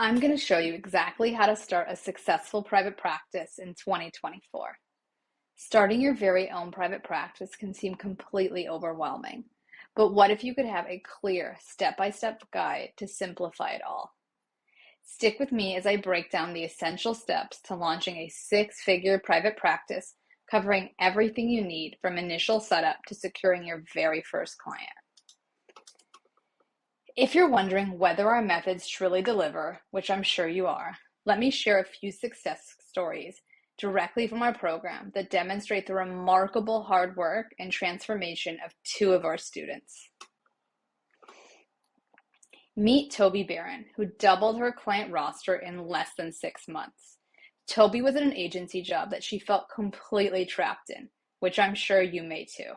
I'm going to show you exactly how to start a successful private practice in 2024. Starting your very own private practice can seem completely overwhelming, but what if you could have a clear step-by-step guide to simplify it all? Stick with me as I break down the essential steps to launching a six-figure private practice, covering everything you need from initial setup to securing your very first client. If you're wondering whether our methods truly deliver, which I'm sure you are, let me share a few success stories directly from our program that demonstrate the remarkable hard work and transformation of two of our students. Meet Toby Barron, who doubled her client roster in less than 6 months. Toby was in an agency job that she felt completely trapped in, which I'm sure you may too.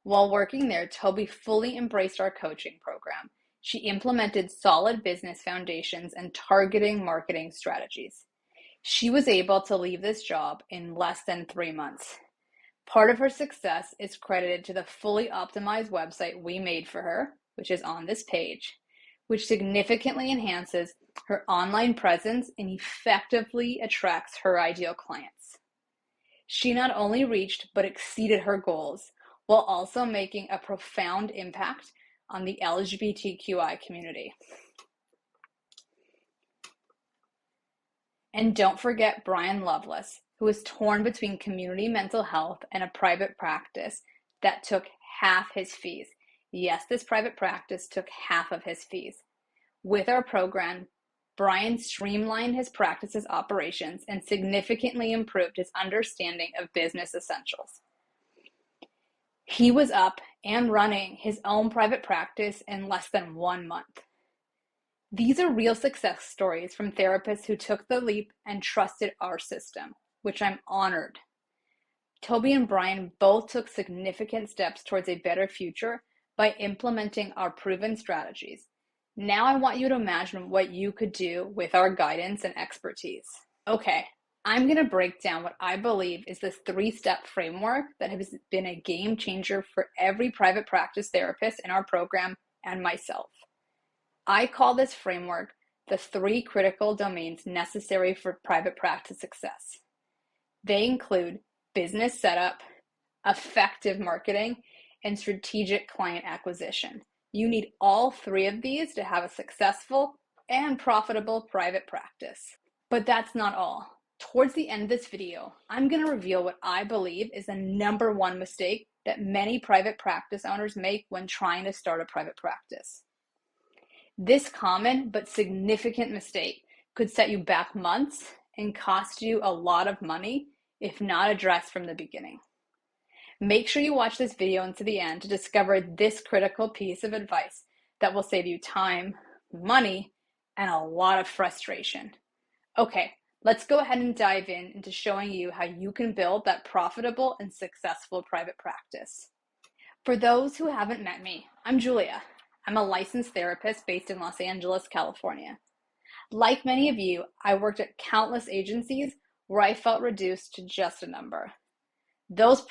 While working there, Toby fully embraced our coaching program. She implemented solid business foundations and targeting marketing strategies. She was able to leave this job in less than 3 months. Part of her success is credited to the fully optimized website we made for her, which is on this page, which significantly enhances her online presence and effectively attracts her ideal clients. She not only reached but exceeded her goals, while also making a profound impact on the LGBTQI community. And don't forget Brian Loveless, who was torn between community mental health and a private practice that took half his fees. Yes, this private practice took half of his fees. With our program, Brian streamlined his practice's operations and significantly improved his understanding of business essentials. He was up and running his own private practice in less than 1 month. These are real success stories from therapists who took the leap and trusted our system, which I'm honored. Toby and Brian both took significant steps towards a better future by implementing our proven strategies. Now I want you to imagine what you could do with our guidance and expertise. Okay, I'm going to break down what I believe is this 3-step framework that has been a game changer for every private practice therapist in our program and myself. I call this framework the 3 critical domains necessary for private practice success. They include business setup, effective marketing, and strategic client acquisition. You need all 3 of these to have a successful and profitable private practice. But that's not all. Towards the end of this video, I'm going to reveal what I believe is the number 1 mistake that many private practice owners make when trying to start a private practice. This common but significant mistake could set you back months and cost you a lot of money if not addressed from the beginning. Make sure you watch this video until the end to discover this critical piece of advice that will save you time, money, and a lot of frustration. Okay, let's go ahead and dive into showing you how you can build that profitable and successful private practice. For those who haven't met me, I'm Julia. I'm a licensed therapist based in Los Angeles, California. Like many of you, I worked at countless agencies where I felt reduced to just a number. Those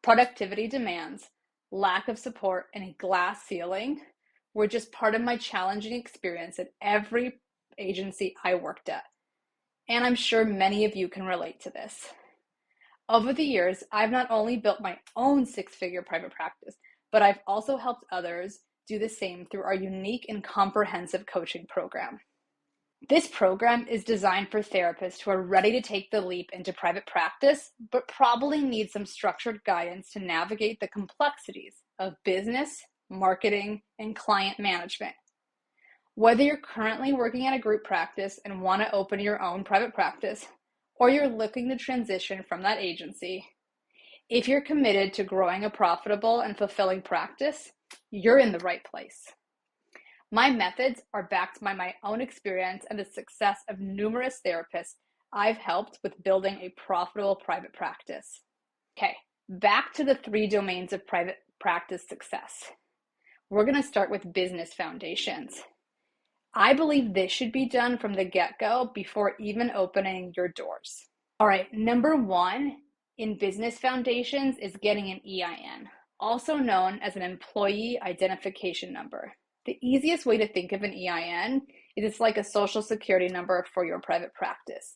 productivity demands, lack of support, and a glass ceiling were just part of my challenging experience at every agency I worked at. And I'm sure many of you can relate to this. Over the years, I've not only built my own 6-figure private practice, but I've also helped others do the same through our unique and comprehensive coaching program. This program is designed for therapists who are ready to take the leap into private practice, but probably need some structured guidance to navigate the complexities of business, marketing, and client management. Whether you're currently working at a group practice and want to open your own private practice, or you're looking to transition from that agency, if you're committed to growing a profitable and fulfilling practice, you're in the right place. My methods are backed by my own experience and the success of numerous therapists I've helped with building a profitable private practice. Okay, back to the 3 domains of private practice success. We're going to start with business foundations. I believe this should be done from the get-go before even opening your doors. All right, number 1 in business foundations is getting an EIN, also known as an employee identification number. The easiest way to think of an EIN It's like a social security number for your private practice.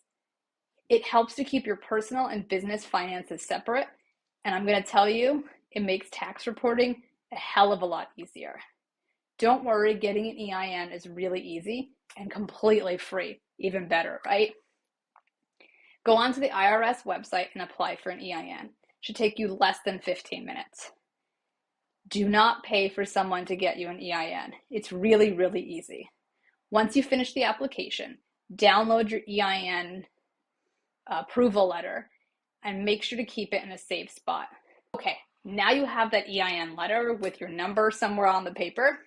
It helps to keep your personal and business finances separate, and I'm going to tell you, it makes tax reporting a hell of a lot easier. Don't worry, getting an EIN is really easy and completely free, even better, right? Go onto the IRS website and apply for an EIN. It should take you less than 15 minutes. Do not pay for someone to get you an EIN. It's really, really easy. Once you finish the application, download your EIN approval letter and make sure to keep it in a safe spot. Okay, now you have that EIN letter with your number somewhere on the paper.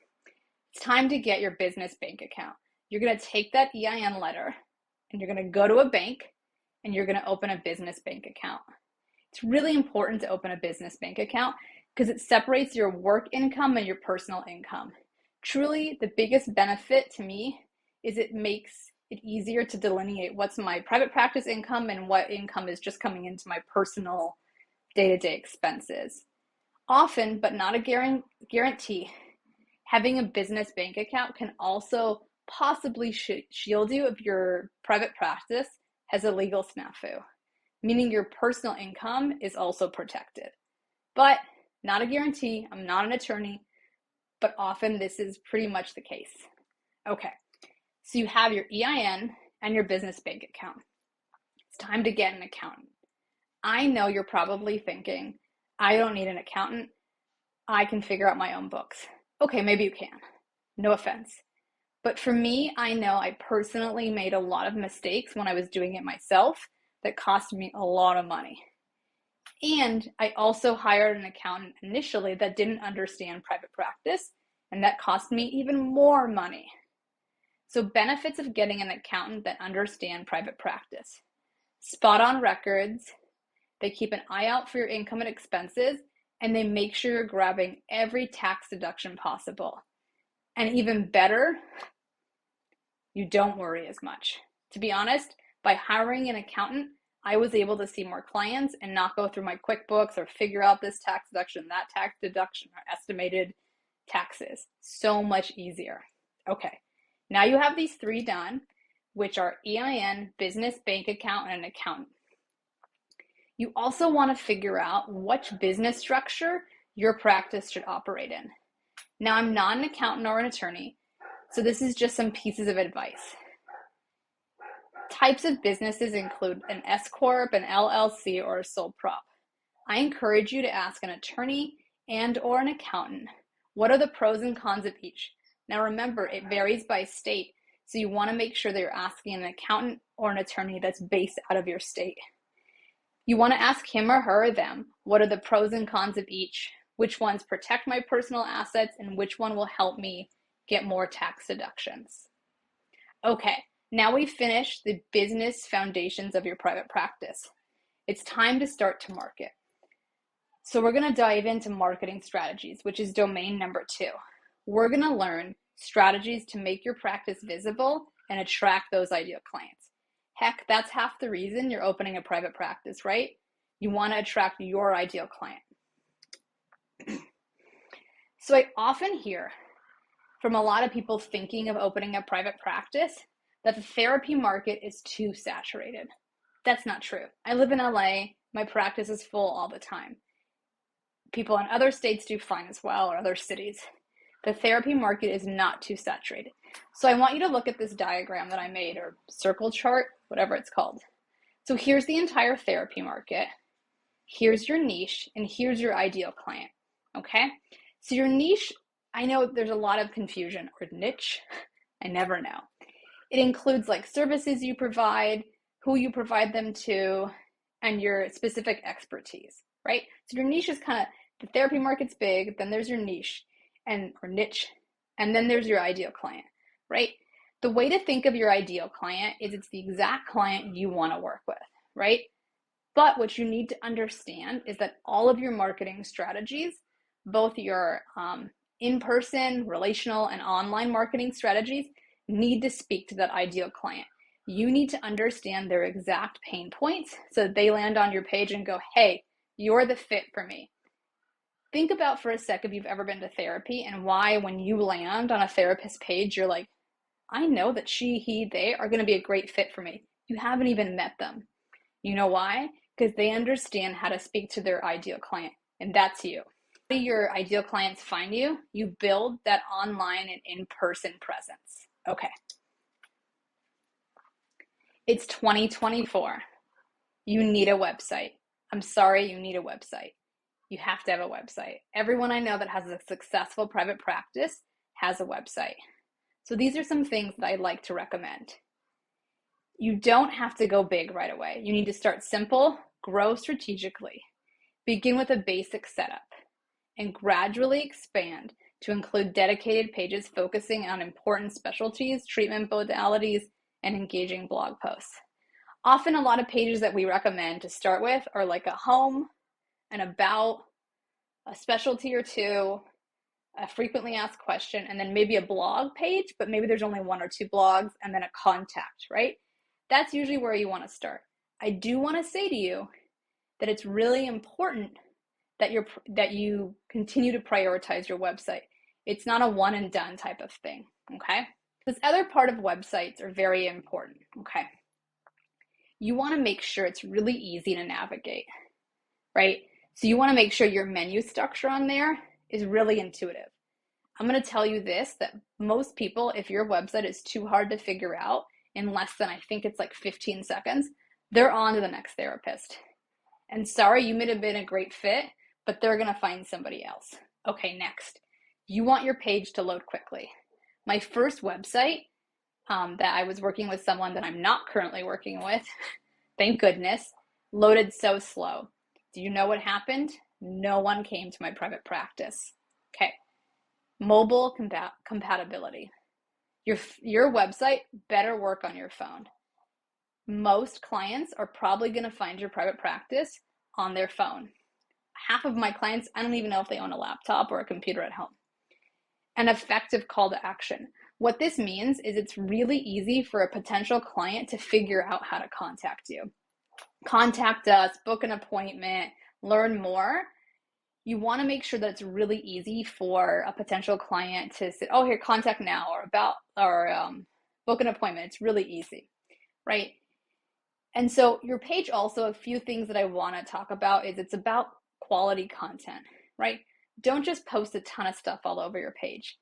It's time to get your business bank account. You're going to take that EIN letter and you're going to go to a bank and you're going to open a business bank account. It's really important to open a business bank account because it separates your work income and your personal income. Truly, the biggest benefit to me is it makes it easier to delineate what's my private practice income and what income is just coming into my personal day-to-day expenses. Often, but not a guarantee, having a business bank account can also possibly shield you if your private practice has a legal snafu, meaning your personal income is also protected. But not a guarantee. I'm not an attorney, but often this is pretty much the case. Okay, so you have your EIN and your business bank account. It's time to get an accountant. I know you're probably thinking, I don't need an accountant. I can figure out my own books. Okay, maybe you can. No offense. But for me, I know I personally made a lot of mistakes when I was doing it myself that cost me a lot of money. And I also hired an accountant initially that didn't understand private practice, and that cost me even more money. So benefits of getting an accountant that understand private practice. Spot on records, they keep an eye out for your income and expenses, and they make sure you're grabbing every tax deduction possible. And even better, you don't worry as much. To be honest, by hiring an accountant, I was able to see more clients and not go through my QuickBooks or figure out this tax deduction, that tax deduction, or estimated taxes. So much easier. Okay, now you have these three done, which are EIN, business bank account, and an accountant. You also want to figure out which business structure your practice should operate in. Now, I'm not an accountant or an attorney, so this is just some pieces of advice. Types of businesses include an S Corp, an LLC, or a sole prop. I encourage you to ask an attorney and or an accountant, what are the pros and cons of each? Now remember, it varies by state, so you want to make sure that you're asking an accountant or an attorney that's based out of your state. You want to ask him or her or them, what are the pros and cons of each? Which ones protect my personal assets and which one will help me get more tax deductions? Okay, now we've finished the business foundations of your private practice. It's time to start to market. So we're going to dive into marketing strategies, which is domain number 2. We're going to learn strategies to make your practice visible and attract those ideal clients. Heck, that's half the reason you're opening a private practice, right? You want to attract your ideal client. So I often hear from a lot of people thinking of opening a private practice that the therapy market is too saturated. That's not true. I live in LA. My practice is full all the time. People in other states do fine as well, or other cities. The therapy market is not too saturated. So I want you to look at this diagram that I made, or circle chart, whatever it's called. So here's the entire therapy market. Here's your niche, and here's your ideal client, okay? So your niche, I know there's a lot of confusion, or niche, I never know. It includes like services you provide, who you provide them to, and your specific expertise, right? So your niche is kind of, the therapy market's big, then there's your niche, or niche, and then there's your ideal client, right? The way to think of your ideal client is it's the exact client you want to work with, right? But what you need to understand is that all of your marketing strategies, both your in-person, relational, and online marketing strategies, need to speak to that ideal client. You need to understand their exact pain points so that they land on your page and go, hey, you're the fit for me. Think about for a sec if you've ever been to therapy and why when you land on a therapist page, you're like, I know that she, he, they are going to be a great fit for me. You haven't even met them. You know why? Because they understand how to speak to their ideal client, and that's you. How do your ideal clients find you? You build that online and in-person presence. Okay. It's 2024. You need a website. I'm sorry, you need a website. You have to have a website. Everyone I know that has a successful private practice has a website. So these are some things that I'd like to recommend. You don't have to go big right away. You need to start simple, grow strategically, begin with a basic setup, and gradually expand to include dedicated pages focusing on important specialties, treatment modalities, and engaging blog posts. Often a lot of pages that we recommend to start with are like a home, an about, a specialty or two, a frequently asked question, and then maybe a blog page, but maybe there's only one or two blogs, and then a contact, right? That's usually where you want to start. I do want to say to you that it's really important that you continue to prioritize your website. It's not a one and done type of thing, okay? This other part of websites are very important, okay? You want to make sure it's really easy to navigate, right? So you want to make sure your menu structure on there is really intuitive. I'm going to tell you this, that most people, if your website is too hard to figure out in less than, I think it's like 15 seconds, they're on to the next therapist. And sorry, you may have been a great fit, but they're going to find somebody else. Okay, next. You want your page to load quickly. My first website that I was working with someone that I'm not currently working with, thank goodness, loaded so slow. Do you know what happened? No one came to my private practice. Okay. Mobile compatibility. Your website better work on your phone. Most clients are probably going to find your private practice on their phone. Half of my clients, I don't even know if they own a laptop or a computer at home. An effective call to action. What this means is it's really easy for a potential client to figure out how to contact you. Contact us, book an appointment, learn more. You want to make sure that it's really easy for a potential client to say, oh, here, contact now, or book an appointment. It's really easy, right? And so your page also, a few things that I want to talk about is it's about quality content, right? Don't just post a ton of stuff all over your page.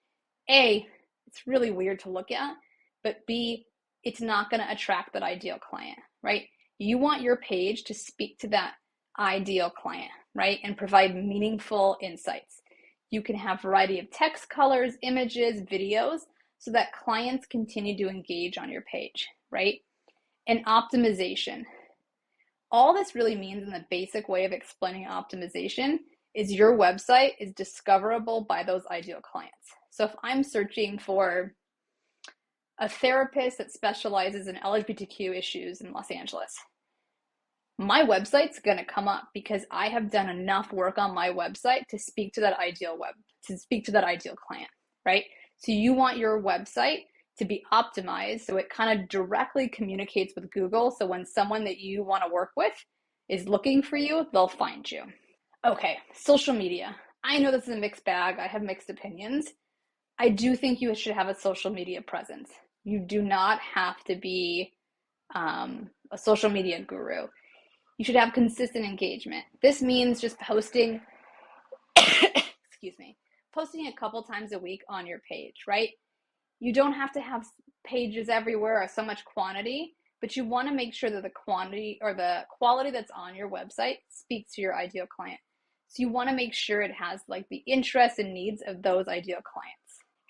A, it's really weird to look at, but B, it's not going to attract that ideal client, right? You want your page to speak to that ideal client, right? And provide meaningful insights. You can have a variety of text, colors, images, videos, so that clients continue to engage on your page, right? And optimization. All this really means in the basic way of explaining optimization is your website is discoverable by those ideal clients. So if I'm searching for a therapist that specializes in LGBTQ issues in Los Angeles, my website's going to come up because I have done enough work on my website to speak to that ideal client, right? So you want your website to be optimized so it kind of directly communicates with Google. So when someone that you want to work with is looking for you, they'll find you. Okay, social media. I know this is a mixed bag. I have mixed opinions. I do think you should have a social media presence. You do not have to be a social media guru. You should have consistent engagement. This means just posting, posting a couple times a week on your page, right? You don't have to have pages everywhere or so much quantity, but you want to make sure that the quantity or the quality that's on your website speaks to your ideal client. So you want to make sure it has like the interests and needs of those ideal clients.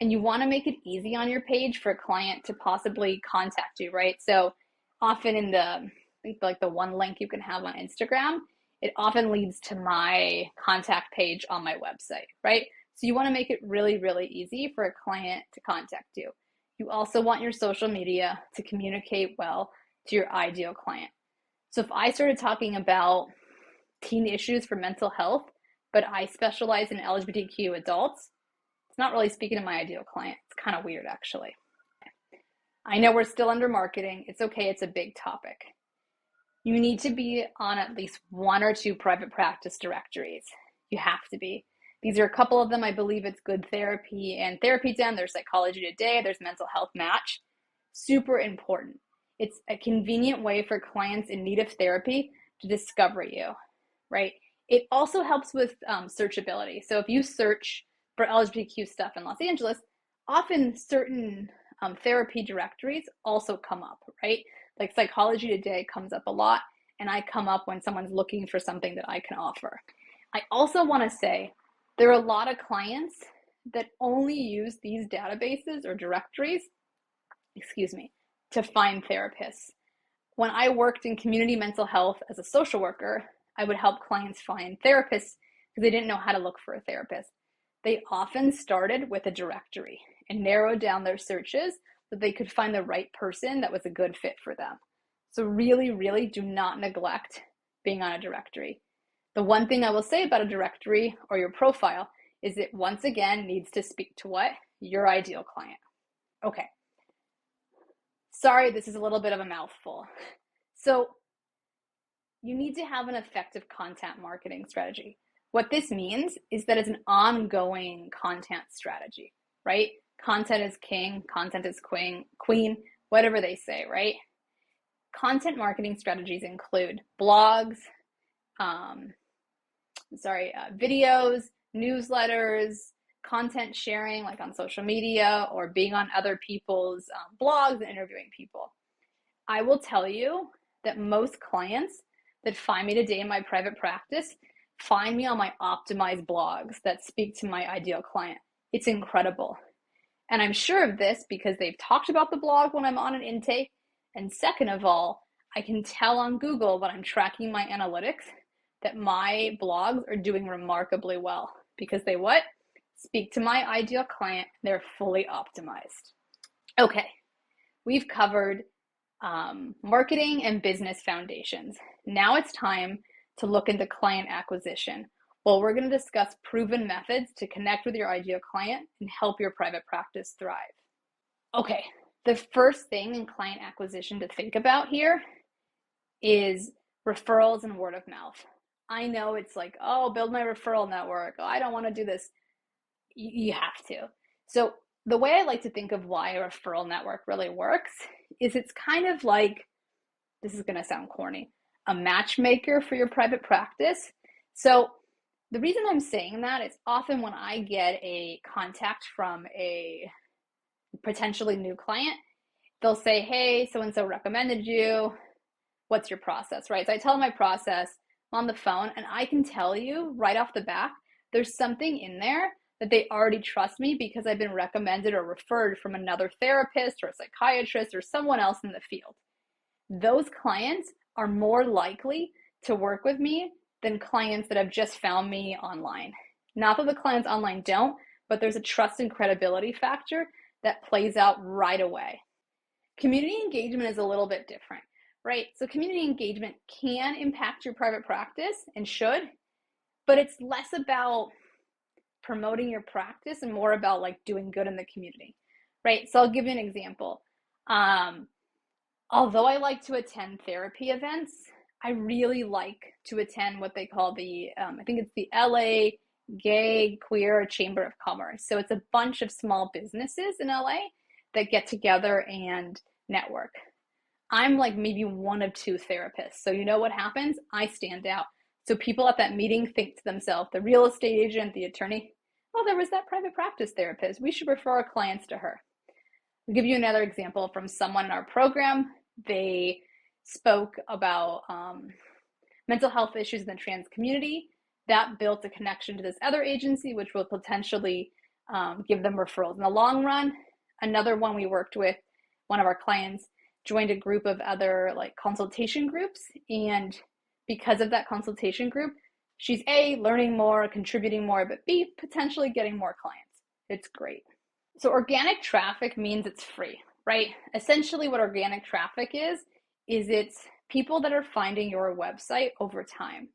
And you want to make it easy on your page for a client to possibly contact you, right? So often in the one link you can have on Instagram, it often leads to my contact page on my website, right? So you want to make it really, really easy for a client to contact you. You also want your social media to communicate well to your ideal client. So if I started talking about teen issues for mental health, but I specialize in LGBTQ adults, it's not really speaking to my ideal client. It's kind of weird, actually. I know we're still under marketing. It's okay. It's a big topic. You need to be on at least one or two private practice directories. You have to be, These are a couple of them. I believe it's Good Therapy and Therapy Den. There's Psychology Today. There's Mental Health Match. Super important. It's a convenient way for clients in need of therapy to discover you, right? It also helps with searchability. So if you search for LGBTQ stuff in Los Angeles, often certain therapy directories also come up, right? Like Psychology Today comes up a lot, and I come up when someone's looking for something that I can offer. I also want to say there are a lot of clients that only use these databases or directories, to find therapists. When I worked in community mental health as a social worker, I would help clients find therapists because they didn't know how to look for a therapist. They often started with a directory and narrowed down their searches so they could find the right person that was a good fit for them. So really, really do not neglect being on a directory. The one thing I will say about a directory or your profile is it once again needs to speak to what? Your ideal client. Okay. Sorry, this is a little bit of a mouthful. So you need to have an effective content marketing strategy. What this means is that it's an ongoing content strategy, right? Content is king, content is queen, whatever they say, right? Content marketing strategies include blogs, videos, newsletters, content sharing like on social media, or being on other people's blogs and interviewing people. I will tell you that most clients that find me today in my private practice find me on my optimized blogs that speak to my ideal client. It's incredible. And I'm sure of this because they've talked about the blog when I'm on an intake. And second of all, I can tell on Google when I'm tracking my analytics that my blogs are doing remarkably well because they what? Speak to my ideal client. They're fully optimized. Okay, we've covered marketing and business foundations. Now it's time to look into client acquisition. Well, we're going to discuss proven methods to connect with your ideal client and help your private practice thrive. Okay, the first thing in client acquisition to think about here is referrals and word of mouth. I know it's like, oh, build my referral network. Oh, I don't want to do this. You have to. So the way I like to think of why a referral network really works is it's kind of like, this is going to sound corny, a matchmaker for your private practice. So the reason I'm saying that is often when I get a contact from a potentially new client, they'll say, hey, so-and-so recommended you. What's your process, right? So I tell them my process on the phone, and I can tell you right off the bat, there's something in there that they already trust me because I've been recommended or referred from another therapist or a psychiatrist or someone else in the field. Those clients are more likely to work with me than clients that have just found me online. Not that the clients online don't, but there's a trust and credibility factor that plays out right away. Community engagement is a little bit different, right? So community engagement can impact your private practice and should, but it's less about promoting your practice and more about like doing good in the community, right? So I'll give you an example. Although I like to attend therapy events, I really like to attend what they call the, I think it's the LA Gay Queer Chamber of Commerce. So it's a bunch of small businesses in LA that get together and network. I'm like maybe one of two therapists. So you know what happens? I stand out. So people at that meeting think to themselves, the real estate agent, the attorney, oh, there was that private practice therapist. We should refer our clients to her. I'll give you another example from someone in our program. They spoke about mental health issues in the trans community. That built a connection to this other agency, which will potentially give them referrals in the long run. Another one we worked with, one of our clients joined a group of other like consultation groups. And because of that consultation group, she's A, learning more, contributing more, but B, potentially getting more clients. It's great. So organic traffic means it's free, right? Essentially what organic traffic is it's people that are finding your website over time.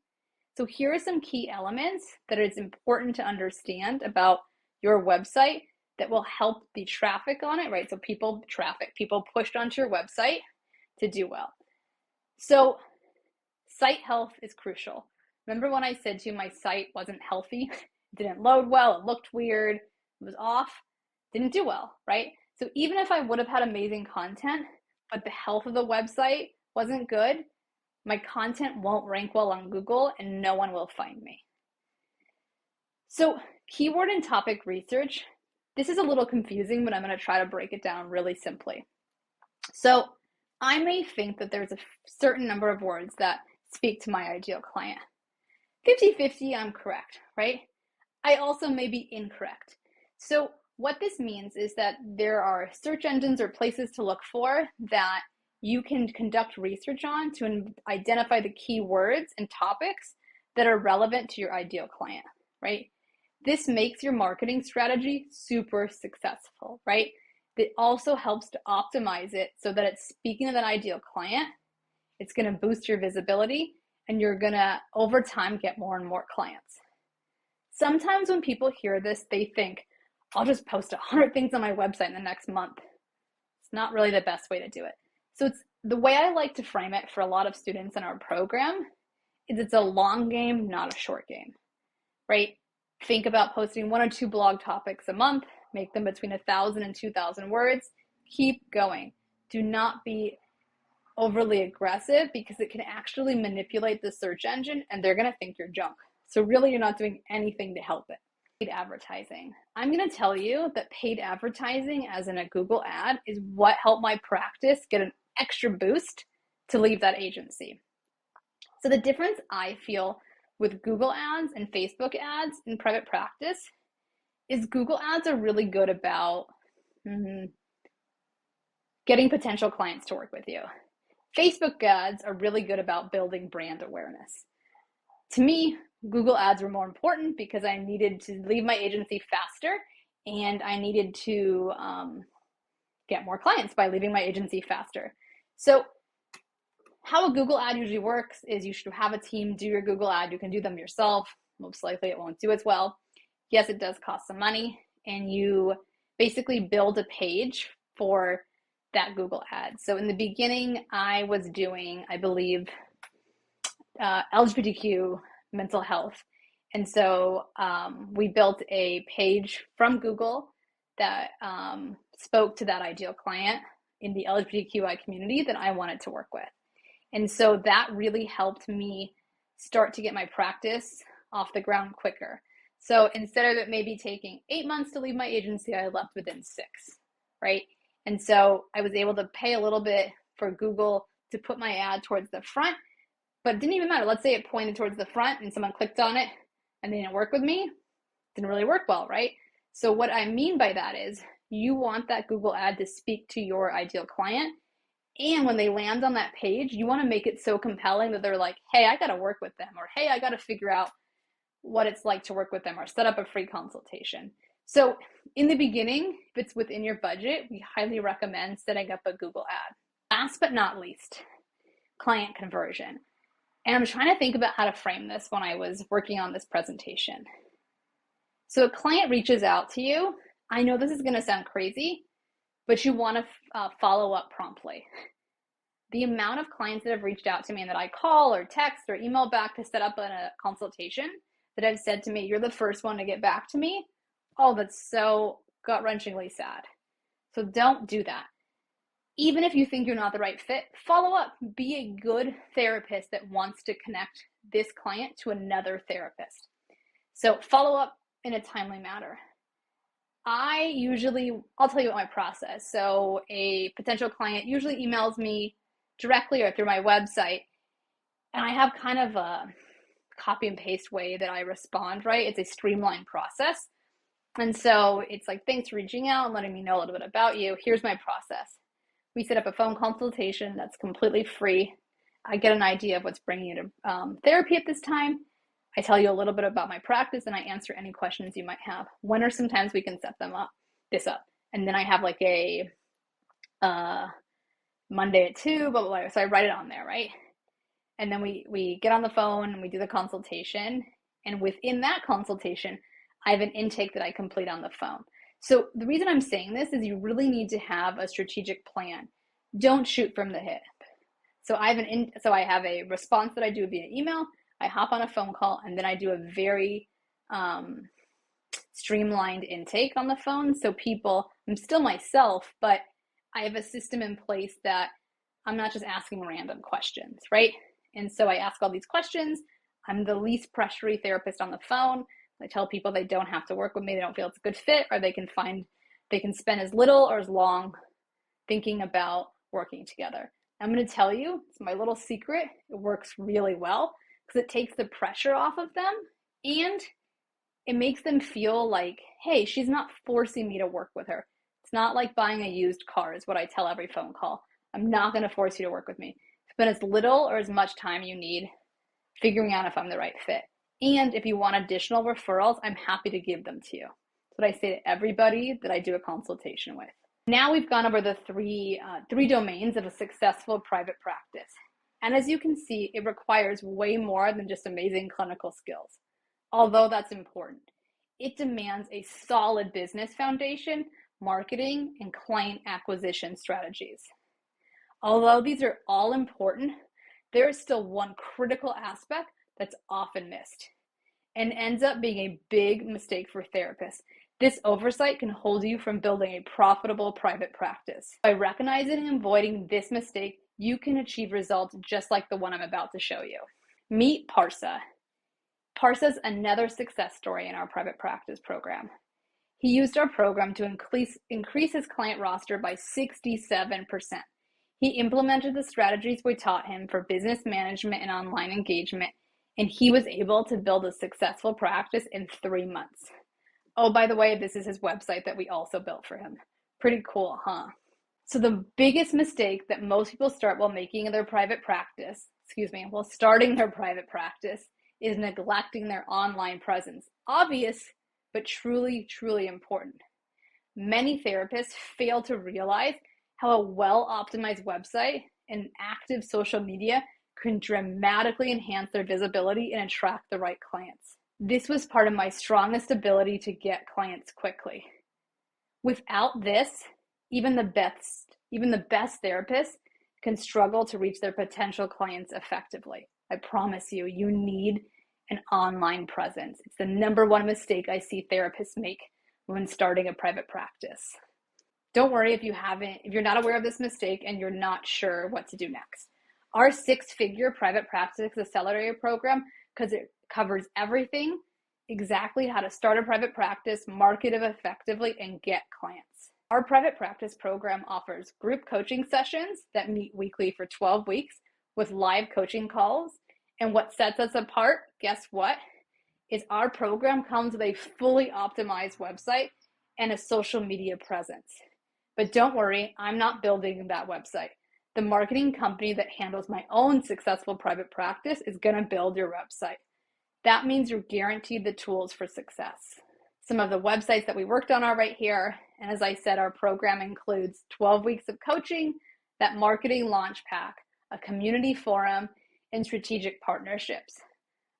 So here are some key elements that it's important to understand about your website that will help the traffic on it, right? So people pushed onto your website to do well. So site health is crucial. Remember when I said to you my site wasn't healthy? It didn't load well, it looked weird, it was off, didn't do well, right? So even if I would have had amazing content, but the health of the website wasn't good, my content won't rank well on Google and no one will find me. So keyword and topic research, this is a little confusing, but I'm going to try to break it down really simply. So I may think that there's a certain number of words that speak to my ideal client. 50-50, I'm correct, right? I also may be incorrect. So what this means is that there are search engines or places to look for that you can conduct research on to identify the keywords and topics that are relevant to your ideal client, right? This makes your marketing strategy super successful, right? It also helps to optimize it so that it's speaking to that ideal client. It's going to boost your visibility and you're going to, over time, get more and more clients. Sometimes when people hear this, they think, I'll just post 100 things on my website in the next month. It's not really the best way to do it. So it's the way I like to frame it for a lot of students in our program is it's a long game, not a short game, right? Think about posting 1 or 2 blog topics a month, make them between 1,000 and 2,000 words. Keep going. Do not be overly aggressive because it can actually manipulate the search engine and they're going to think you're junk. So really you're not doing anything to help it. Paid advertising. I'm going to tell you that paid advertising as in a Google ad is what helped my practice get an extra boost to leave that agency. So the difference I feel with Google ads and Facebook ads in private practice is Google ads are really good about getting potential clients to work with you. Facebook ads are really good about building brand awareness. To me, Google ads were more important because I needed to leave my agency faster and I needed to get more clients by leaving my agency faster. So how a Google ad usually works is you should have a team do your Google ad. You can do them yourself. Most likely it won't do as well. Yes, it does cost some money, and you basically build a page for that Google ad. So in the beginning, I was doing, I believe, LGBTQ mental health. And so we built a page from Google that spoke to that ideal client in the LGBTQI community that I wanted to work with. And so that really helped me start to get my practice off the ground quicker. So instead of it maybe taking 8 months to leave my agency, I left within 6, right? And so I was able to pay a little bit for Google to put my ad towards the front, but it didn't even matter. Let's say it pointed towards the front and someone clicked on it and they didn't work with me. It didn't really work well, right? So what I mean by that is you want that Google ad to speak to your ideal client. And when they land on that page, you want to make it so compelling that they're like, hey, I got to work with them, or hey, I got to figure out what it's like to work with them, or set up a free consultation. So in the beginning, if it's within your budget, we highly recommend setting up a Google ad. Last but not least, client conversion. And I'm trying to think about how to frame this when I was working on this presentation. So a client reaches out to you. I know this is going to sound crazy, but you want to follow up promptly. The amount of clients that have reached out to me and that I call or text or email back to set up a consultation that have said to me, you're the first one to get back to me. Oh, that's so gut-wrenchingly sad. So don't do that. Even if you think you're not the right fit, follow up. Be a good therapist that wants to connect this client to another therapist. So follow up in a timely manner. I'll tell you about my process. So a potential client usually emails me directly or through my website, and I have kind of a copy and paste way that I respond, right? It's a streamlined process. And so it's like, thanks for reaching out and letting me know a little bit about you. Here's my process. We set up a phone consultation that's completely free. I get an idea of what's bringing you to therapy at this time. I tell you a little bit about my practice and I answer any questions you might have. When or sometimes we can set this up. And then I have like a Monday at 2, blah, blah, blah. So I write it on there, right? And then we get on the phone and we do the consultation. And within that consultation, I have an intake that I complete on the phone. So the reason I'm saying this is you really need to have a strategic plan. Don't shoot from the hip. So I have a response that I do via email. I hop on a phone call and then I do a very streamlined intake on the phone. So I'm still myself, but I have a system in place that I'm not just asking random questions, right? And so I ask all these questions. I'm the least pressury therapist on the phone. I tell people they don't have to work with me. They don't feel it's a good fit, or they can spend as little or as long thinking about working together. I'm going to tell you, it's my little secret. It works really well because it takes the pressure off of them, and it makes them feel like, hey, she's not forcing me to work with her. It's not like buying a used car, is what I tell every phone call. I'm not going to force you to work with me. Spend as little or as much time you need figuring out if I'm the right fit. And if you want additional referrals, I'm happy to give them to you. That's what I say to everybody that I do a consultation with. Now we've gone over the three domains of a successful private practice. And as you can see, it requires way more than just amazing clinical skills. Although that's important, it demands a solid business foundation, marketing, and client acquisition strategies. Although these are all important, there is still one critical aspect that's often missed and ends up being a big mistake for therapists. This oversight can hold you from building a profitable private practice. By recognizing and avoiding this mistake, you can achieve results just like the one I'm about to show you. Meet Parsa. Parsa's another success story in our private practice program. He used our program to increase his client roster by 67%. He implemented the strategies we taught him for business management and online engagement, and he was able to build a successful practice in 3 months. Oh, by the way, this is his website that we also built for him. Pretty cool, huh? So the biggest mistake that most people start while starting their private practice is neglecting their online presence. Obvious, but truly, truly important. Many therapists fail to realize how a well-optimized website and active social media can dramatically enhance their visibility and attract the right clients. This was part of my strongest ability to get clients quickly. Without this, even the best therapists can struggle to reach their potential clients effectively. I promise you, you need an online presence. It's the number one mistake I see therapists make when starting a private practice. Don't worry if you're not aware of this mistake and you're not sure what to do next. Our 6-figure private practice accelerator program, because it covers everything, exactly how to start a private practice, market it effectively, and get clients. Our private practice program offers group coaching sessions that meet weekly for 12 weeks with live coaching calls. And what sets us apart, guess what, is our program comes with a fully optimized website and a social media presence. But don't worry, I'm not building that website. The marketing company that handles my own successful private practice is going to build your website. That means you're guaranteed the tools for success. Some of the websites that we worked on are right here. And as I said, our program includes 12 weeks of coaching, that marketing launch pack, a community forum, and strategic partnerships.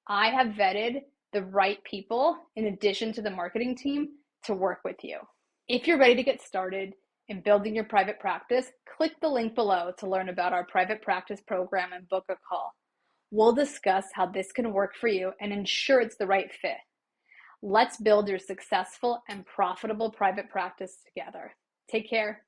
I have vetted the right people in addition to the marketing team to work with you. If you're ready to get started in building your private practice, click the link below to learn about our private practice program and book a call. We'll discuss how this can work for you and ensure it's the right fit. Let's build your successful and profitable private practice together. Take care.